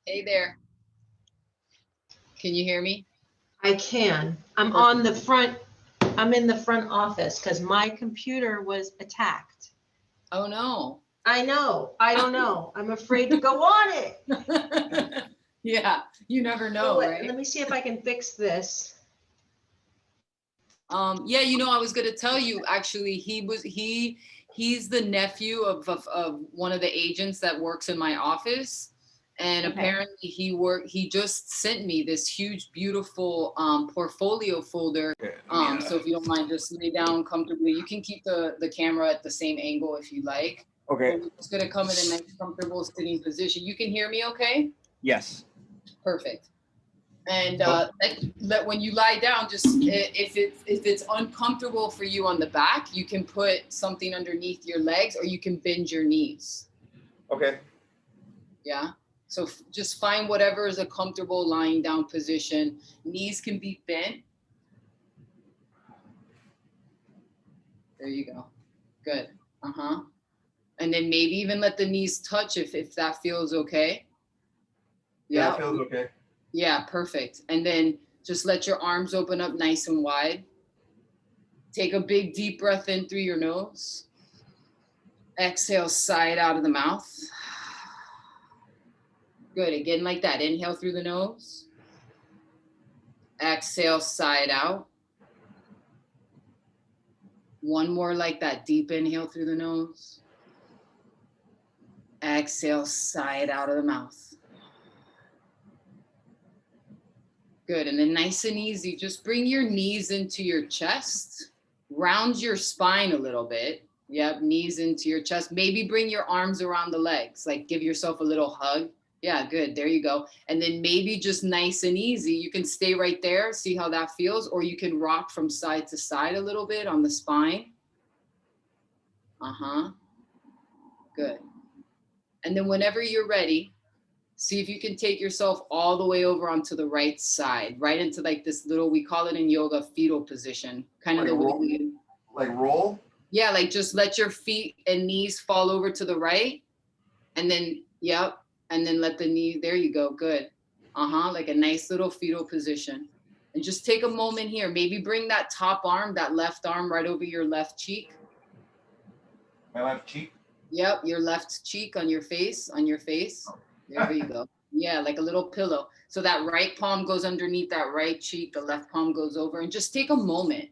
Hey there. Can you hear me? I can. I'm in the front office because my computer was attacked. Oh no. I know. I don't know. I'm afraid to go on it. Yeah, you never know, right? Let me see if I can fix this. Yeah, I was gonna tell you actually he's the nephew of one of the agents that works in my office. And Okay. apparently he just sent me this huge, beautiful portfolio folder. So if you don't mind, just lay down comfortably. You can keep the camera at the same angle if you like. Okay. But we're just gonna come in a nice, comfortable sitting position. You can hear me okay? Yes. Perfect. And when you lie down, just if it's uncomfortable for you on the back, you can put something underneath your legs, or you can bend your knees. Okay. Yeah. So just find whatever is a comfortable lying down position. Knees can be bent. There you go. Good. Uh-huh. And then maybe even let the knees touch if that feels okay. Yeah, Yeah. it feels okay. Yeah, perfect. And then just let your arms open up nice and wide. Take a big deep breath in through your nose. Exhale, sigh it out of the mouth. Good. Again, like that. Inhale through the nose. Exhale, sigh it out. One more like that. Deep inhale through the nose. Exhale, sigh it out of the mouth. Good. And then nice and easy, just bring your knees into your chest. Round your spine a little bit. Yep, knees into your chest. Maybe bring your arms around the legs, like give yourself a little hug. Yeah, good. There you go. And then maybe just nice and easy, you can stay right there, see how that feels, or you can rock from side to side a little bit on the spine. Uh-huh. Good. And then whenever you're ready, see if you can take yourself all the way over onto the right side, right into like this little, we call it in yoga, fetal position. Kind of Like the way roll? you, Like roll? yeah, like just let your feet and knees fall over to the right. And then, yep. And then let the knee, there you go, good. Uh-huh, like a nice little fetal position. And just take a moment here. Maybe bring that top arm, that left arm right over your left cheek. My left cheek? Yep, your left cheek on your face, There you go. Yeah, like a little pillow. So that right palm goes underneath that right cheek, the left palm goes over, and just take a moment.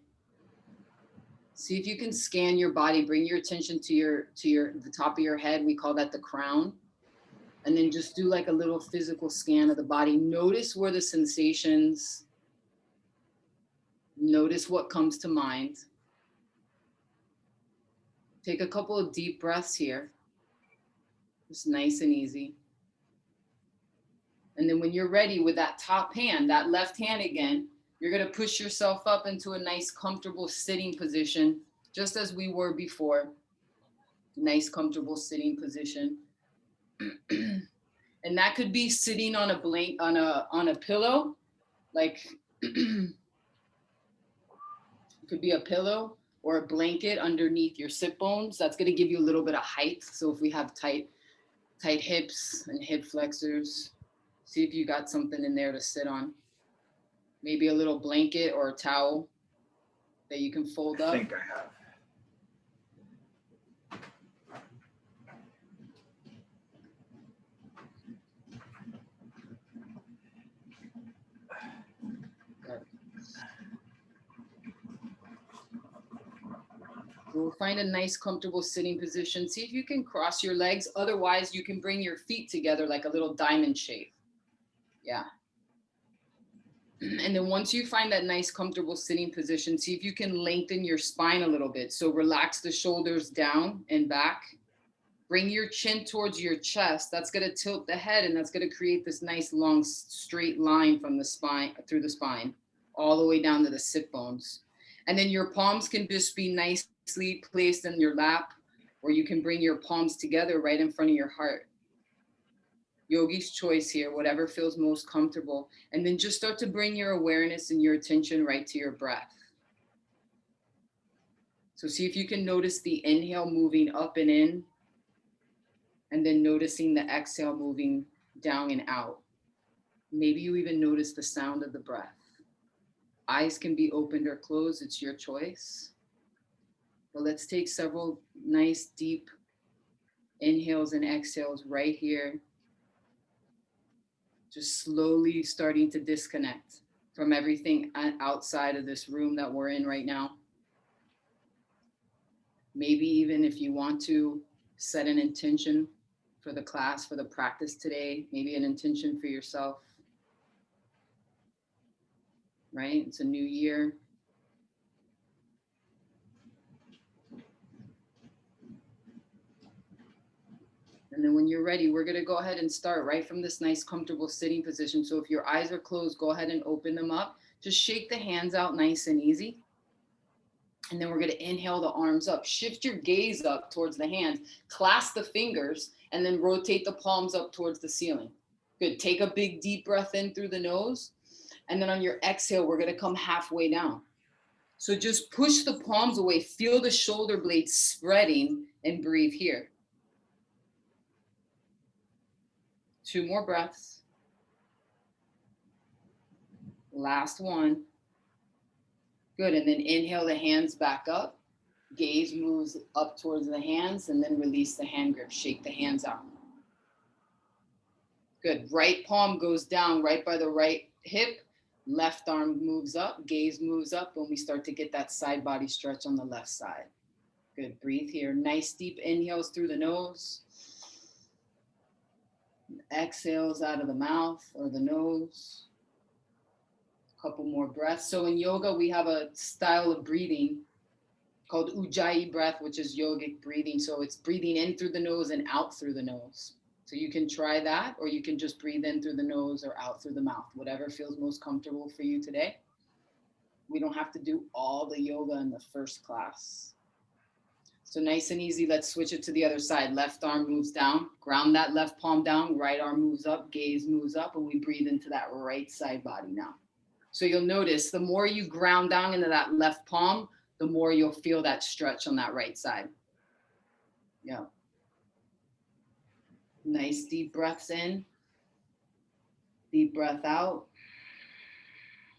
See if you can scan your body, bring your attention to the top of your head. We call that the crown. And then just do like a little physical scan of the body. Notice where the sensations, notice what comes to mind. Take a couple of deep breaths here. Just nice and easy. And then when you're ready with that top hand, that left hand again, you're going to push yourself up into a nice, comfortable sitting position, just as we were before. Nice, comfortable sitting position. And that could be sitting on a pillow, like it could be a pillow or a blanket underneath your sit bones. That's going to give you a little bit of height. So if we have tight hips and hip flexors, see if you got something in there to sit on. Maybe a little blanket or a towel that you can fold up. I think I have. We'll find a nice, comfortable sitting position. See if you can cross your legs. Otherwise, you can bring your feet together like a little diamond shape. Yeah. And then once you find that nice, comfortable sitting position, see if you can lengthen your spine a little bit. So relax the shoulders down and back. Bring your chin towards your chest. That's going to tilt the head, and that's going to create this nice, long, straight line from the spine, through the spine, all the way down to the sit bones. And then your palms can just be nicely placed in your lap, or you can bring your palms together right in front of your heart. Yogi's choice here, whatever feels most comfortable. And then just start to bring your awareness and your attention right to your breath. So see if you can notice the inhale moving up and in, and then noticing the exhale moving down and out. Maybe you even notice the sound of the breath. Eyes can be opened or closed, it's your choice. But let's take several nice deep inhales and exhales right here. Just slowly starting to disconnect from everything outside of this room that we're in right now. Maybe even if you want to set an intention for the class, for the practice today, maybe an intention for yourself, right? It's a new year. And then when you're ready, we're gonna go ahead and start right from this nice comfortable sitting position. So if your eyes are closed, go ahead and open them up. Just shake the hands out nice and easy. And then we're gonna inhale the arms up. Shift your gaze up towards the hands, clasp the fingers, and then rotate the palms up towards the ceiling. Good, take a big deep breath in through the nose. And then on your exhale, we're gonna come halfway down. So just push the palms away, feel the shoulder blades spreading, and breathe here. 2 more breaths. Last one. Good, and then inhale the hands back up. Gaze moves up towards the hands, and then release the hand grip. Shake the hands out. Good, right palm goes down right by the right hip. Left arm moves up, gaze moves up, and we start to get that side body stretch on the left side. Good, breathe here. Nice deep inhales through the nose. Exhales out of the mouth or the nose. A couple more breaths. So in yoga, we have a style of breathing called Ujjayi breath, which is yogic breathing. So it's breathing in through the nose and out through the nose. So you can try that, or you can just breathe in through the nose or out through the mouth, whatever feels most comfortable for you today. We don't have to do all the yoga in the first class. So nice and easy, let's switch it to the other side. Left arm moves down, ground that left palm down, right arm moves up, gaze moves up, and we breathe into that right side body now. So you'll notice the more you ground down into that left palm, the more you'll feel that stretch on that right side. Yeah. Nice deep breaths in, deep breath out.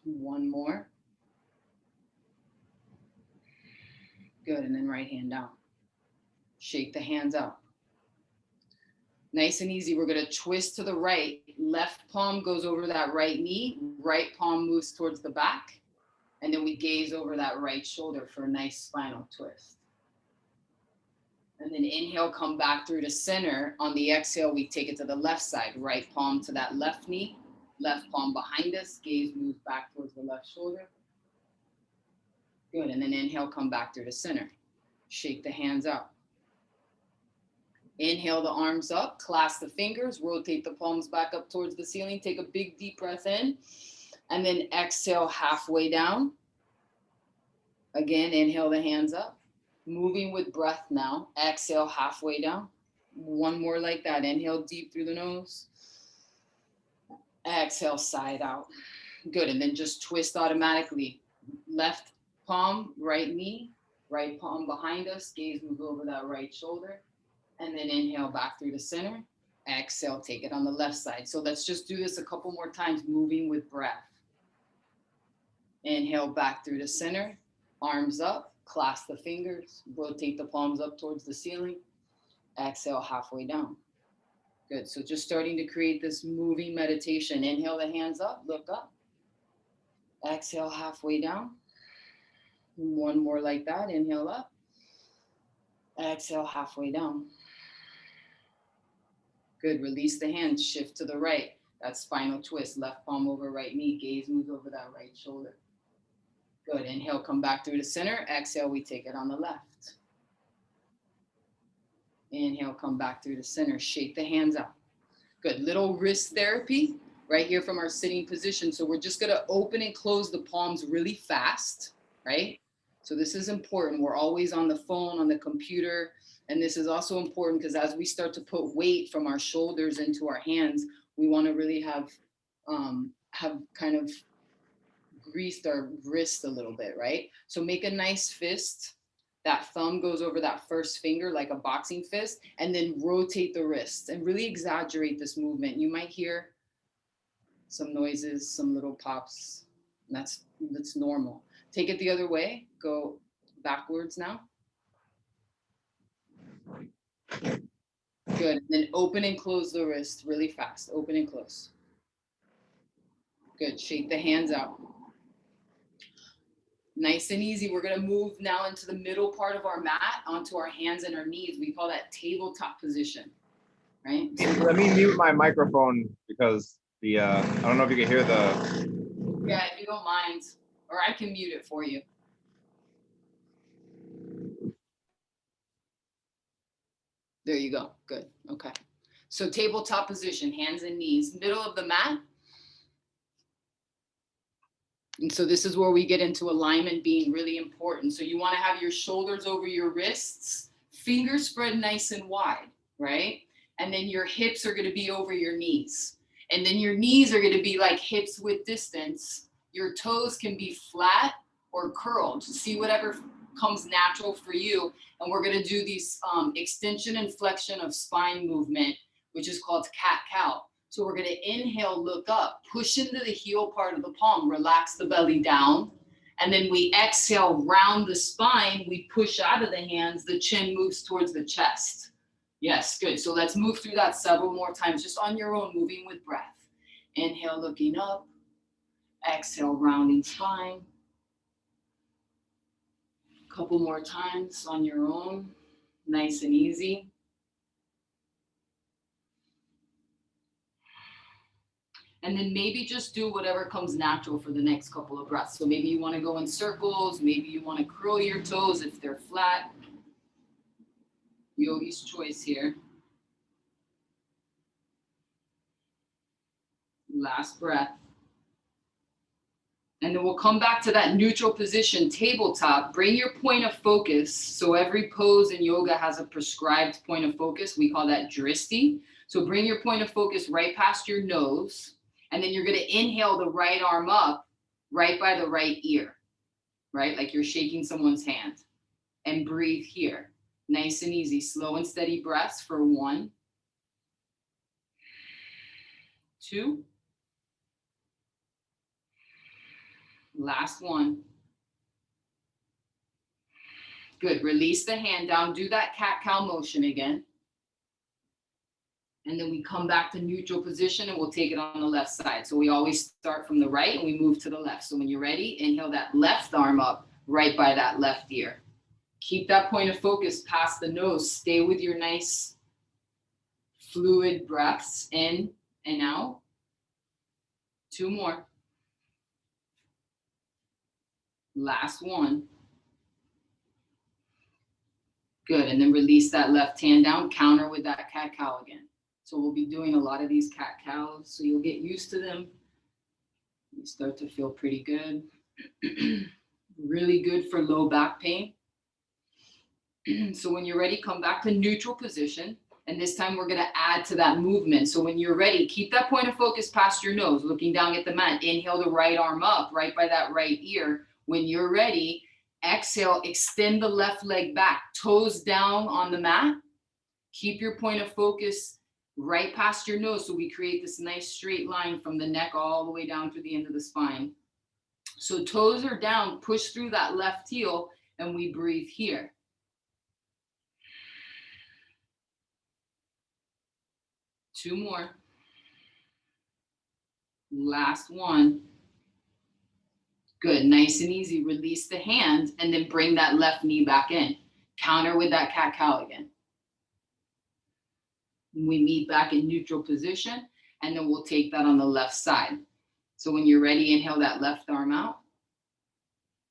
One more. Good, and then right hand down. Shake the hands out. Nice and easy, we're gonna twist to the right. Left palm goes over that right knee, right palm moves towards the back, and then we gaze over that right shoulder for a nice spinal twist. And then inhale, come back through to center. On the exhale, we take it to the left side. Right palm to that left knee, left palm behind us. Gaze moves back towards the left shoulder. Good, and then inhale, come back through to center. Shake the hands out. Inhale the arms up, clasp the fingers, rotate the palms back up towards the ceiling. Take a big deep breath in, and then exhale halfway down. Again, inhale the hands up. Moving with breath now. Exhale halfway down. One more like that. Inhale deep through the nose. Exhale side out. Good, and then just twist automatically. Left palm, right knee, right palm behind us. Gaze move over that right shoulder. And then inhale back through the center. Exhale, take it on the left side. So let's just do this a couple more times, moving with breath. Inhale back through the center. Arms up. Clasp the fingers, rotate the palms up towards the ceiling. Exhale halfway down. Good, so just starting to create this moving meditation. Inhale the hands up, look up. Exhale halfway down. One more like that, inhale up. Exhale halfway down. Good, release the hands, shift to the right. That spinal twist, left palm over right knee, gaze moves over that right shoulder. Good, inhale, come back through the center. Exhale, we take it on the left. Inhale, come back through the center. Shake the hands out. Good, little wrist therapy right here from our sitting position. So we're just gonna open and close the palms really fast, right? So this is important. We're always on the phone, on the computer. And this is also important because as we start to put weight from our shoulders into our hands, we wanna really have kind of greased our wrist a little bit, right? So make a nice fist. That thumb goes over that first finger like a boxing fist, and then rotate the wrist and really exaggerate this movement. You might hear some noises, some little pops. That's normal. Take it the other way. Go backwards now. Good. Then open and close the wrist really fast. Open and close. Good. Shake the hands out. Nice and easy. We're going to move now into the middle part of our mat onto our hands and our knees. We call that tabletop position, right? Let me mute my microphone because the I don't know if you can hear the. Yeah, if you don't mind, or I can mute it for you. There you go. Good. Okay. So tabletop position, hands and knees, middle of the mat. And so this is where we get into alignment being really important. So you want to have your shoulders over your wrists, fingers spread nice and wide, right? And then your hips are going to be over your knees. And then your knees are going to be like hips width distance. Your toes can be flat or curled. See whatever comes natural for you. And we're going to do these extension and flexion of spine movement, which is called cat-cow. So we're going to inhale, look up, push into the heel part of the palm, relax the belly down. And then we exhale, round the spine. We push out of the hands. The chin moves towards the chest. Yes, good. So let's move through that several more times, just on your own, moving with breath. Inhale, looking up. Exhale, rounding spine. Couple more times on your own, nice and easy. And then maybe just do whatever comes natural for the next couple of breaths. So maybe you want to go in circles, maybe you want to curl your toes if they're flat. Yogi's choice here. Last breath. And then we'll come back to that neutral position, tabletop. Bring your point of focus. So every pose in yoga has a prescribed point of focus. We call that dristi. So bring your point of focus right past your nose. And then you're going to inhale the right arm up right by the right ear, right? Like you're shaking someone's hand. And breathe here. Nice and easy. Slow and steady breaths for 1, 2. Last one. Good. Release the hand down. Do that cat-cow motion again. And then we come back to neutral position and we'll take it on the left side. So we always start from the right and we move to the left. So when you're ready, inhale that left arm up right by that left ear. Keep that point of focus past the nose. Stay with your nice fluid breaths in and out. 2 more. Last one. Good. And then release that left hand down. Counter with that cat-cow again. So we'll be doing a lot of these cat-cows. So you'll get used to them. You start to feel pretty good. Really good for low back pain. So when you're ready, come back to neutral position. And this time we're going to add to that movement. So when you're ready, keep that point of focus past your nose, looking down at the mat. Inhale the right arm up, right by that right ear. When you're ready, exhale, extend the left leg back, toes down on the mat. Keep your point of focus right past your nose. So we create this nice straight line from the neck all the way down to the end of the spine. So toes are down, push through that left heel, and we breathe here. Two more. Last one. Good, nice and easy. Release the hand and then bring that left knee back in. Counter with that cat-cow again. We meet back in neutral position and then we'll take that on the left side. So when you're ready, inhale that left arm out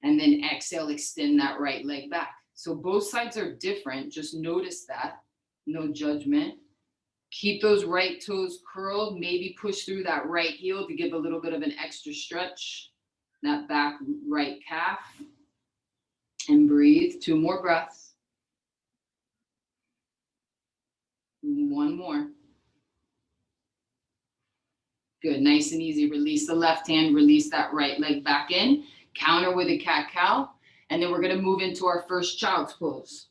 and then exhale, extend that right leg back. So both sides are different. Just notice that, no judgment. Keep those right toes curled, maybe push through that right heel to give a little bit of an extra stretch. That back right calf. And breathe. 2 more breaths. 1 more. Good, nice and easy. Release the left hand, release that right leg back in. Counter with a cat-cow. And then we're gonna move into our first child's pose.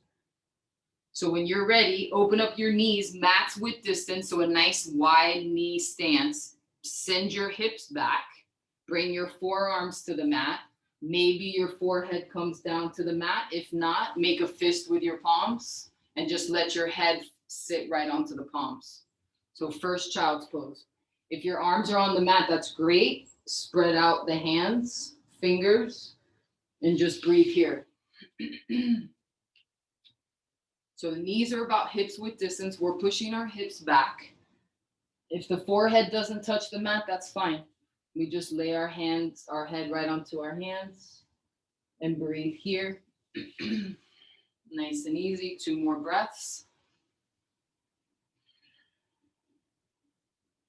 So when you're ready, open up your knees, mats width distance, so a nice wide knee stance. Send your hips back. Bring your forearms to the mat. Maybe your forehead comes down to the mat. If not, make a fist with your palms and just let your head sit right onto the palms. So first child's pose. If your arms are on the mat, that's great. Spread out the hands, fingers, and just breathe here. So the knees are about hips width distance. We're pushing our hips back. If the forehead doesn't touch the mat, that's fine. We just lay our head right onto our hands and breathe here. Nice and easy. 2 more breaths.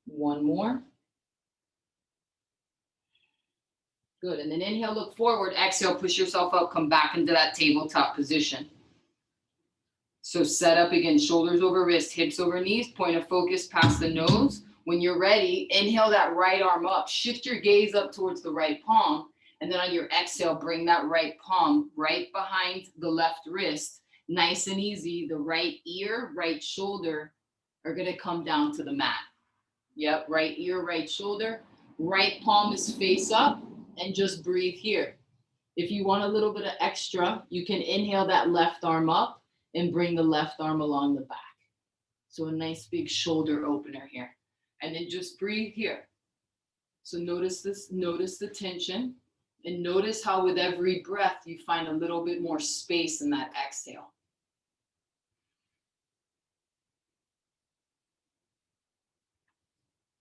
1 more. Good. And then inhale, look forward. Exhale, push yourself up. Come back into that tabletop position. So set up again, shoulders over wrist, hips over knees, point of focus past the nose. When you're ready, inhale that right arm up. Shift your gaze up towards the right palm. And then on your exhale, bring that right palm right behind the left wrist. Nice and easy. The right ear, right shoulder are going to come down to the mat. Yep, right ear, right shoulder. Right palm is face up and just breathe here. If you want a little bit of extra, you can inhale that left arm up and bring the left arm along the back. So a nice big shoulder opener here. And then just breathe here. So notice this, notice the tension, and notice how with every breath you find a little bit more space in that exhale.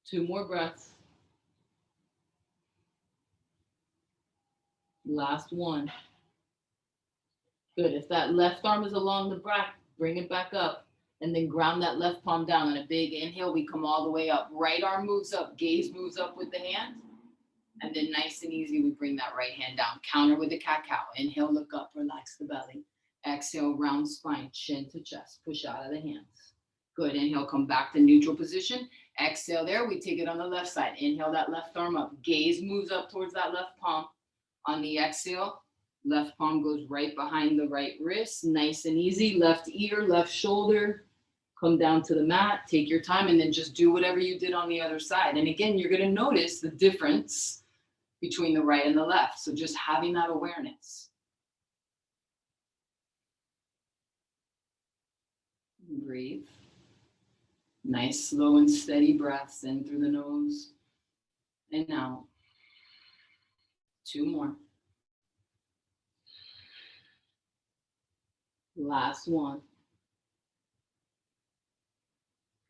Two more breaths. Last one. Good. If that left arm is along the back, bring it back up and then ground that left palm down. On a big inhale, we come all the way up. Right arm moves up, gaze moves up with the hand. And then nice and easy, we bring that right hand down. Counter with the cat-cow. Inhale, look up, relax the belly. Exhale, round spine, chin to chest. Push out of the hands. Good. Inhale, come back to neutral position. Exhale there, we take it on the left side. Inhale that left arm up. Gaze moves up towards that left palm. On the exhale, left palm goes right behind the right wrist. Nice and easy. Left ear, left shoulder. Come down to the mat. Take your time and then just do whatever you did on the other side. And again, you're going to notice the difference between the right and the left. So just having that awareness. Breathe. Nice, slow and steady breaths in through the nose and out. 2 more. Last one.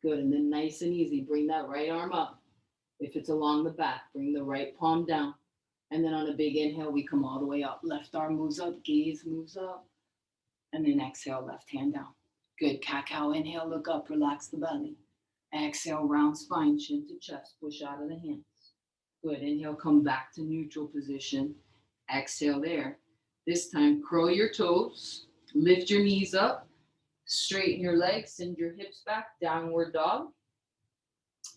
Good, and then nice and easy, bring that right arm up. If it's along the back, bring the right palm down. And then on a big inhale, we come all the way up. Left arm moves up, gaze moves up. And then exhale, left hand down. Good, cat-cow, inhale, look up, relax the belly. Exhale, round spine, chin to chest, push out of the hands. Good, inhale, come back to neutral position. Exhale there. This time, curl your toes, lift your knees up, straighten your legs, send your hips back, downward dog.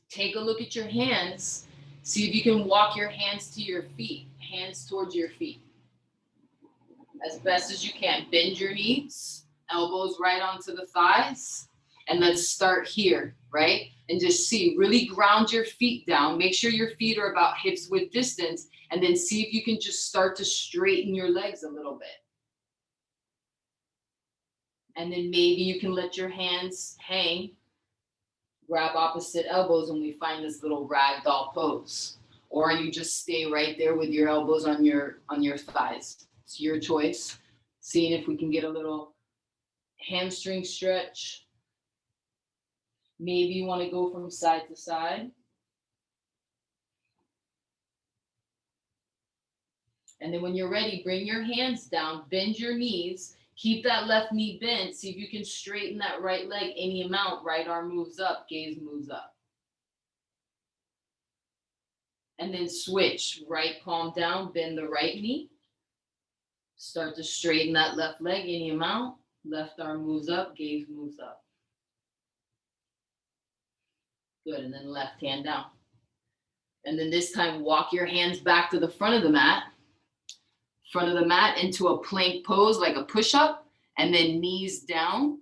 Take a look at your hands. See if you can walk your hands to your feet, hands towards your feet. As best as you can. Bend your knees, elbows right onto the thighs. And let's start here, right? And just see, really ground your feet down. Make sure your feet are about hips width distance. And then see if you can just start to straighten your legs a little bit. And then maybe you can let your hands hang. Grab opposite elbows and we find this little ragdoll pose. Or you just stay right there with your elbows on your thighs. It's your choice. Seeing if we can get a little hamstring stretch. Maybe you want to go from side to side. And then when you're ready, bring your hands down, bend your knees, keep that left knee bent. See if you can straighten that right leg any amount. Right arm moves up, gaze moves up. And then switch, right palm down, bend the right knee. Start to straighten that left leg any amount. Left arm moves up, gaze moves up. Good, and then left hand down. And then this time, walk your hands back to the front of the mat. Front of the mat into a plank pose, like a push-up. And then knees down.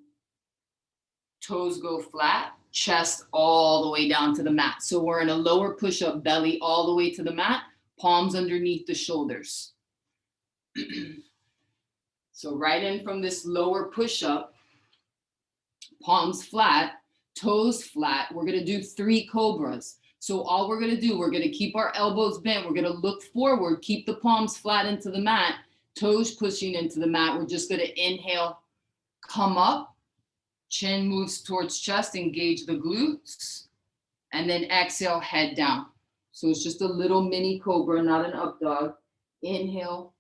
Toes go flat. chest all the way down to the mat. So we're in a lower push-up, belly all the way to the mat, palms underneath the shoulders. So right in from this lower push-up, palms flat, toes flat. We're gonna do 3 cobras. So all we're gonna do, we're gonna keep our elbows bent. We're gonna look forward, keep the palms flat into the mat, toes pushing into the mat. We're just gonna inhale, come up, chin moves towards chest, engage the glutes, and then exhale, head down. So it's just a little mini cobra, not an up dog. Inhale,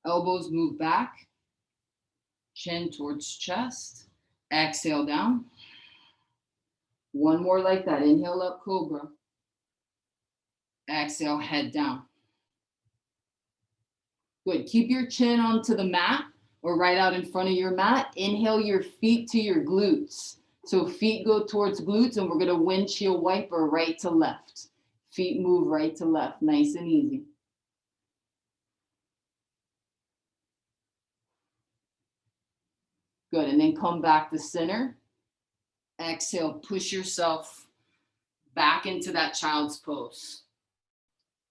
elbows move back, chin towards chest, exhale down. One more like that, inhale up, cobra. Exhale, head down. Good, keep your chin onto the mat or right out in front of your mat. Inhale your feet to your glutes. So feet go towards glutes and we're gonna windshield wiper right to left. Feet move right to left, nice and easy. Good, and then come back to center. Exhale, push yourself back into that child's pose.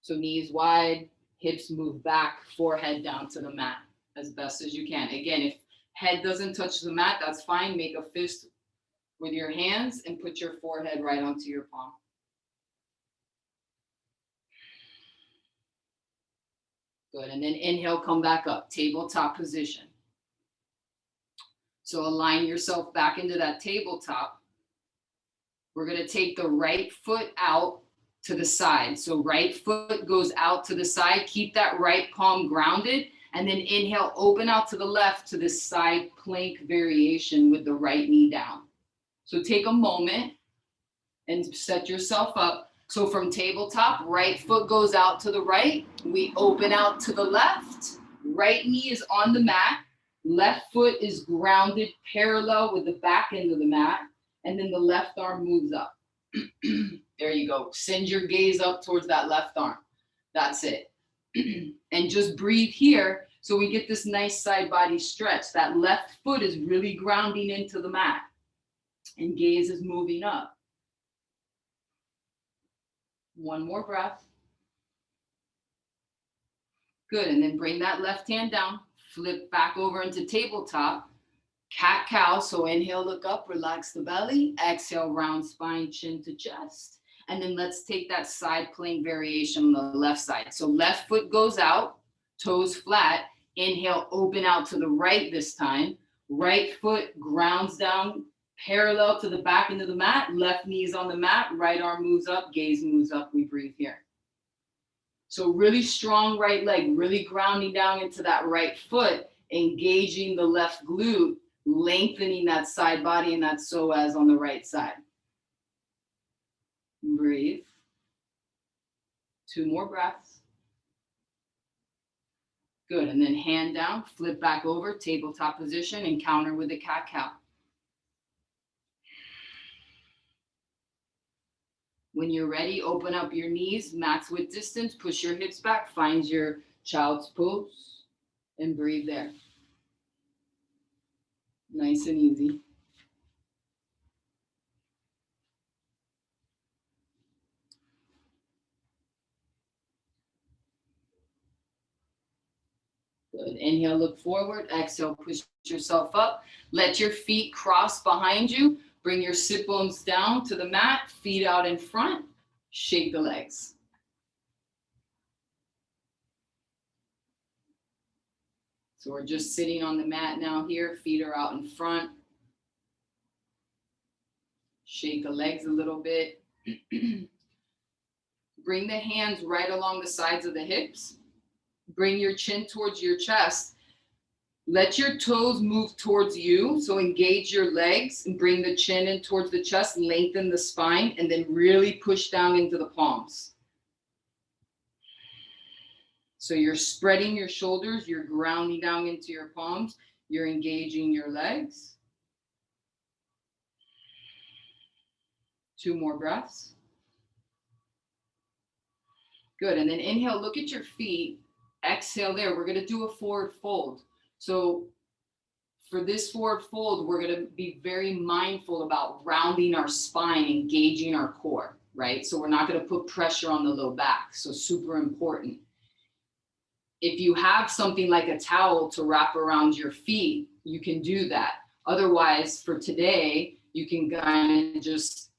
So knees wide, hips move back, forehead down to the mat as best as you can. Again, if head doesn't touch the mat, that's fine. Make a fist with your hands and put your forehead right onto your palm. Good, and then inhale, come back up, tabletop position. So align yourself back into that tabletop. We're gonna take the right foot out to the side. So right foot goes out to the side, keep that right palm grounded, and then inhale, open out to the left to this side plank variation with the right knee down. So take a moment and set yourself up. So from tabletop, right foot goes out to the right, we open out to the left, right knee is on the mat, left foot is grounded parallel with the back end of the mat, and then the left arm moves up. There you go. Send your gaze up towards that left arm. That's it. And just breathe here so we get this nice side body stretch. That left foot is really grounding into the mat and gaze is moving up. One more breath. Good, and then bring that left hand down, flip back over into tabletop, cat cow. So inhale, look up, relax the belly, exhale, round spine, chin to chest. And then let's take that side plank variation on the left side. So left foot goes out, toes flat, inhale, open out to the right this time. Right foot grounds down parallel to the back end of the mat, left knee is on the mat, right arm moves up, gaze moves up, we breathe here. So really strong right leg, really grounding down into that right foot, engaging the left glute, lengthening that side body and that psoas on the right side. Breathe. 2 more breaths. Good, and then hand down, flip back over, tabletop position, and counter with the cat cow. When you're ready, open up your knees, match with distance, push your hips back, find your child's pose, and breathe there. Nice and easy. Good. Inhale, look forward. Exhale, push yourself up. Let your feet cross behind you. Bring your sit bones down to the mat, feet out in front. Shake the legs. So we're just sitting on the mat now here. Feet are out in front. Shake the legs a little bit. Bring the hands right along the sides of the hips. Bring your chin towards your chest. Let your toes move towards you. So engage your legs and bring the chin in towards the chest, lengthen the spine, and then really push down into the palms. So you're spreading your shoulders, you're grounding down into your palms, you're engaging your legs. 2 more breaths. Good, and then inhale, look at your feet. Exhale there, we're gonna do a forward fold. So for this forward fold, we're going to be very mindful about rounding our spine, engaging our core, right? So we're not going to put pressure on the low back. So super important. If you have something like a towel to wrap around your feet, you can do that. Otherwise, for today, you can kind of just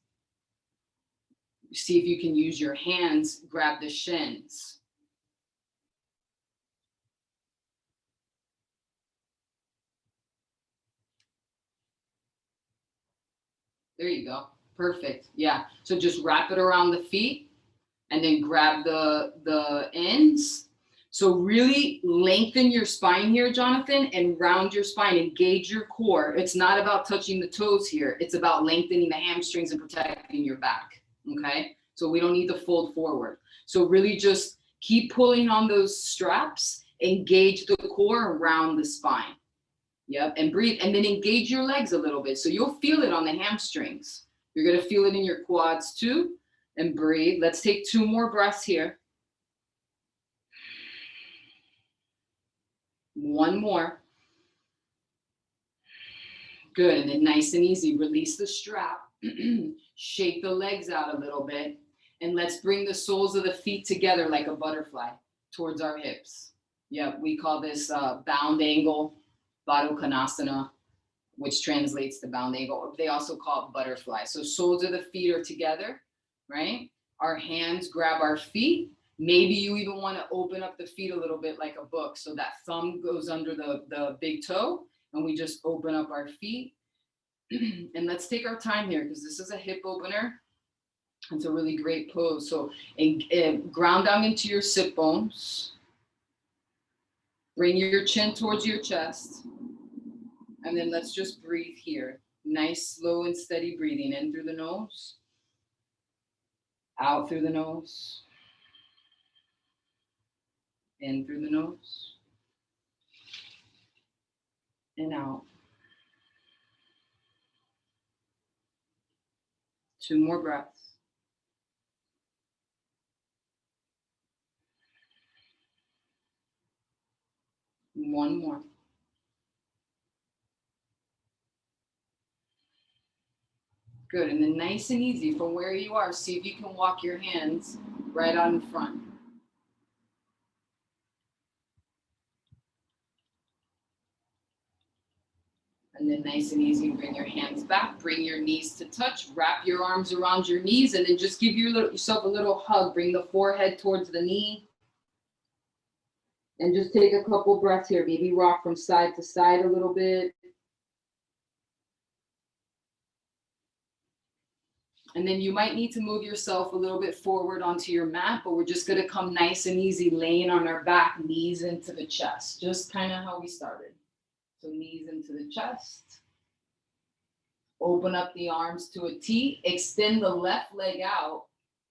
see if you can use your hands, grab the shins. There you go. Perfect. Yeah. So just wrap it around the feet and then grab the ends. So really lengthen your spine here, Jonathan, and round your spine, engage your core. It's not about touching the toes here. It's about lengthening the hamstrings and protecting your back, okay? So we don't need to fold forward. So really just keep pulling on those straps, engage the core around the spine. Yep, and breathe, and then engage your legs a little bit. So you'll feel it on the hamstrings. You're gonna feel it in your quads too, and breathe. Let's take 2 more breaths here. 1 more. Good, and then nice and easy, release the strap, shake the legs out a little bit, and let's bring the soles of the feet together like a butterfly towards our hips. Yeah, we call this bound angle, Baddha Konasana, which translates to bound angle. They also call it butterfly. So soles of the feet are together, right? Our hands grab our feet. Maybe you even want to open up the feet a little bit like a book. So that thumb goes under the big toe and we just open up our feet. And let's take our time here because this is a hip opener. It's a really great pose. So ground down into your sit bones. Bring your chin towards your chest. And then let's just breathe here. Nice, slow and steady breathing in through the nose, out through the nose, in through the nose, and out. 2 more breaths. One more. Good, and then nice and easy from where you are, see if you can walk your hands right on in front. And then nice and easy, bring your hands back, bring your knees to touch, wrap your arms around your knees, and then just give yourself a little hug. Bring the forehead towards the knee. And just take a couple breaths here. Maybe rock from side to side a little bit. And then you might need to move yourself a little bit forward onto your mat, but we're just gonna come nice and easy, laying on our back, knees into the chest, just kind of how we started. So knees into the chest. Open up the arms to a T, extend the left leg out,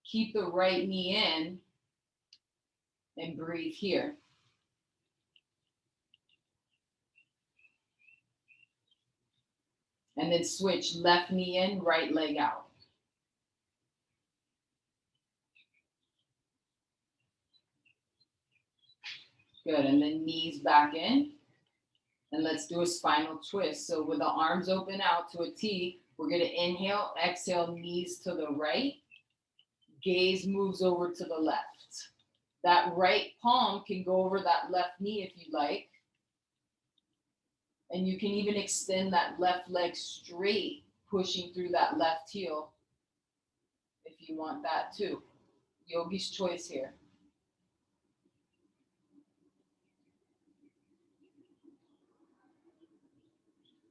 keep the right knee in, and breathe here. And then switch, left knee in, right leg out. Good, and then knees back in. And let's do a spinal twist. So with the arms open out to a T, we're gonna inhale, exhale, knees to the right. Gaze moves over to the left. That right palm can go over that left knee if you like. And you can even extend that left leg straight, pushing through that left heel if you want that too. Yogi's choice here.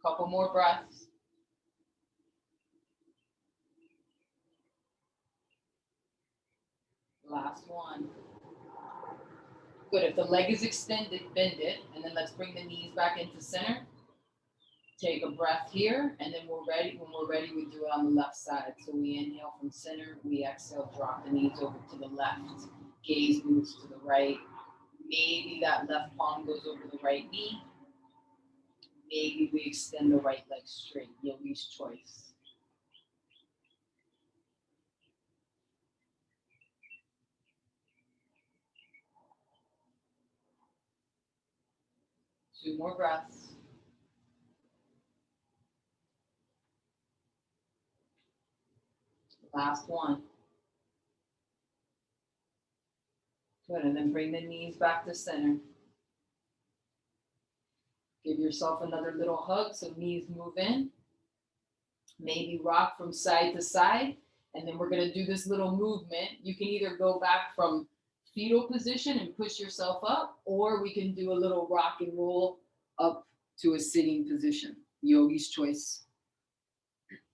Couple more breaths. Last one. Good, if the leg is extended, bend it, and then let's bring the knees back into center. Take a breath here, and then we're ready. When we're ready, we do it on the left side. So we inhale from center, we exhale, drop the knees over to the left. Gaze moves to the right. Maybe that left palm goes over the right knee. Maybe we extend the right leg straight. Yogi's choice. Two more breaths. Last one. Good, and then bring the knees back to center. Give yourself another little hug, so knees move in. Maybe rock from side to side, and then we're gonna do this little movement. You can either go back from fetal position and push yourself up, or we can do a little rock and roll up to a sitting position. Yogi's choice.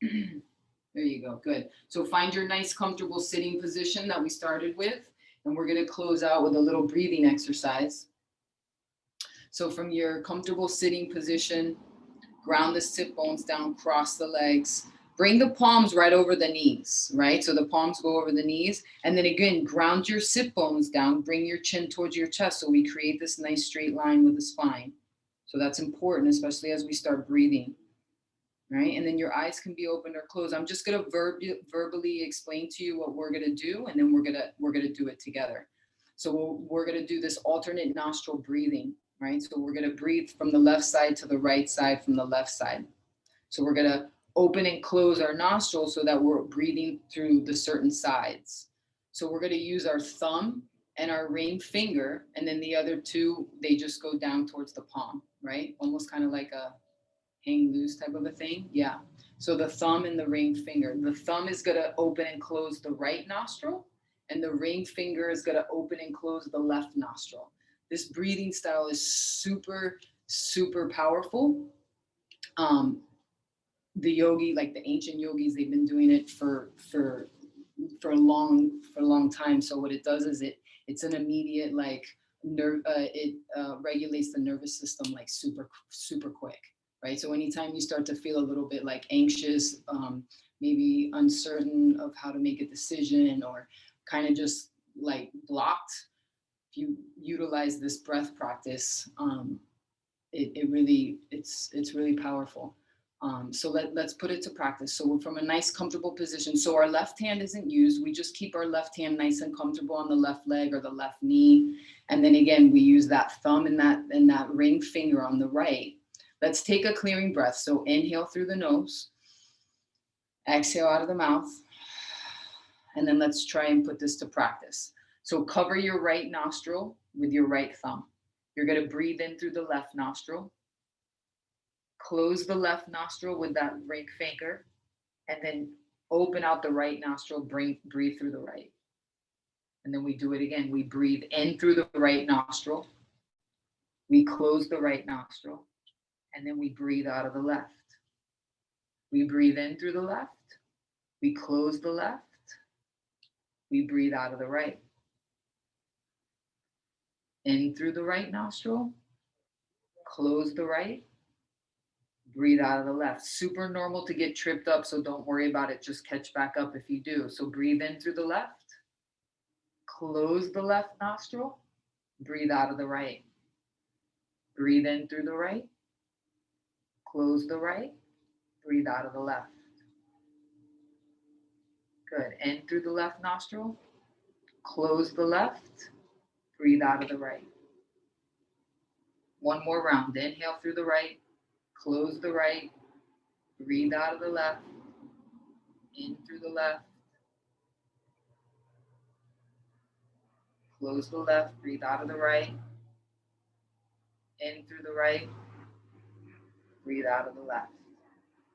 There you go, good. So find your nice comfortable sitting position that we started with, and we're gonna close out with a little breathing exercise. So from your comfortable sitting position, ground the sit bones down, cross the legs, bring the palms right over the knees, right? So the palms go over the knees. And then again, ground your sit bones down, bring your chin towards your chest. So we create this nice straight line with the spine. So that's important, especially as we start breathing, right? And then your eyes can be open or closed. I'm just gonna verbally explain to you what we're gonna do, and then we're gonna do it together. So we're gonna do this alternate nostril breathing, right? So we're gonna breathe from the left side to the right side, from the left side. So we're gonna open and close our nostrils so that we're breathing through the certain sides. So we're gonna use our thumb and our ring finger, and then the other two, they just go down towards the palm, right? Almost kind of like a hang loose type of a thing, yeah. So the thumb and the ring finger. The thumb is gonna open and close the right nostril, and the ring finger is gonna open and close the left nostril. This breathing style is super, super powerful. The yogi, like the ancient yogis, they've been doing it for a long time. So what it does is it's an immediate like nerve. It regulates the nervous system like super quick, right? So anytime you start to feel a little bit like anxious, maybe uncertain of how to make a decision, or kind of just like blocked, if you utilize this breath practice, it's really powerful. So let's put it to practice. So we're from a nice comfortable position. So our left hand isn't used. We just keep our left hand nice and comfortable on the left leg or the left knee. And then again, we use that thumb and that ring finger on the right. Let's take a clearing breath. So inhale through the nose, exhale out of the mouth. And then let's try and put this to practice. So cover your right nostril with your right thumb. You're gonna breathe in through the left nostril. Close the left nostril with that ring finger, and then open out the right nostril, breathe through the right. And then we do it again. We breathe in through the right nostril. We close the right nostril, and then we breathe out of the left. We breathe in through the left. We close the left. We breathe out of the right. In through the right nostril, close the right, breathe out of the left. Super normal to get tripped up, so don't worry about it. Just catch back up if you do. So breathe in through the left, close the left nostril, breathe out of the right. Breathe in through the right, close the right, breathe out of the left. Good. In through the left nostril, close the left, breathe out of the right. One more round. Inhale through the right, close the right, breathe out of the left, in through the left, close the left, breathe out of the right, in through the right, breathe out of the left.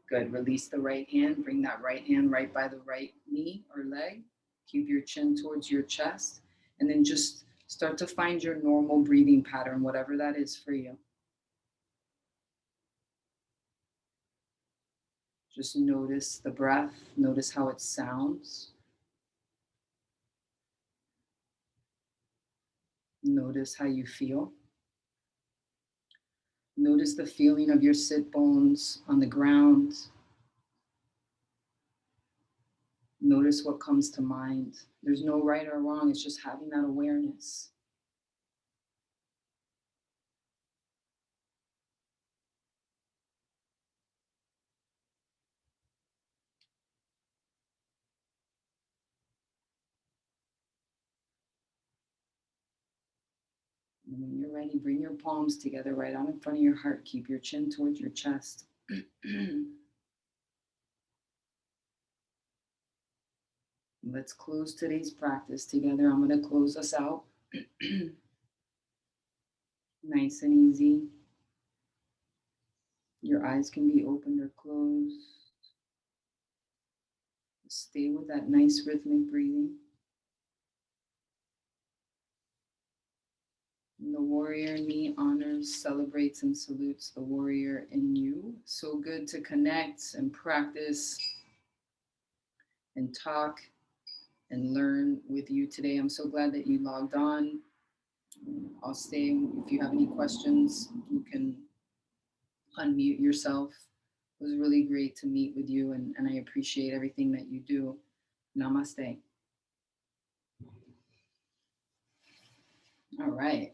Good. Release the right hand, bring that right hand right by the right knee or leg. Keep your chin towards your chest, and then just start to find your normal breathing pattern, whatever that is for you. Just notice the breath, notice how it sounds. Notice how you feel. Notice the feeling of your sit bones on the ground. Notice what comes to mind. There's no right or wrong, it's just having that awareness. And when you're ready, bring your palms together right out in front of your heart. Keep your chin towards your chest. Let's close today's practice together. I'm going to close us out. Nice and easy. Your eyes can be opened or closed. Stay with that nice rhythmic breathing. And the warrior in me honors, celebrates, and salutes the warrior in you. So good to connect and practice and talk and learn with you today. I'm so glad that you logged on. I'll stay. If you have any questions, you can unmute yourself. It was really great to meet with you, and I appreciate everything that you do. Namaste. All right.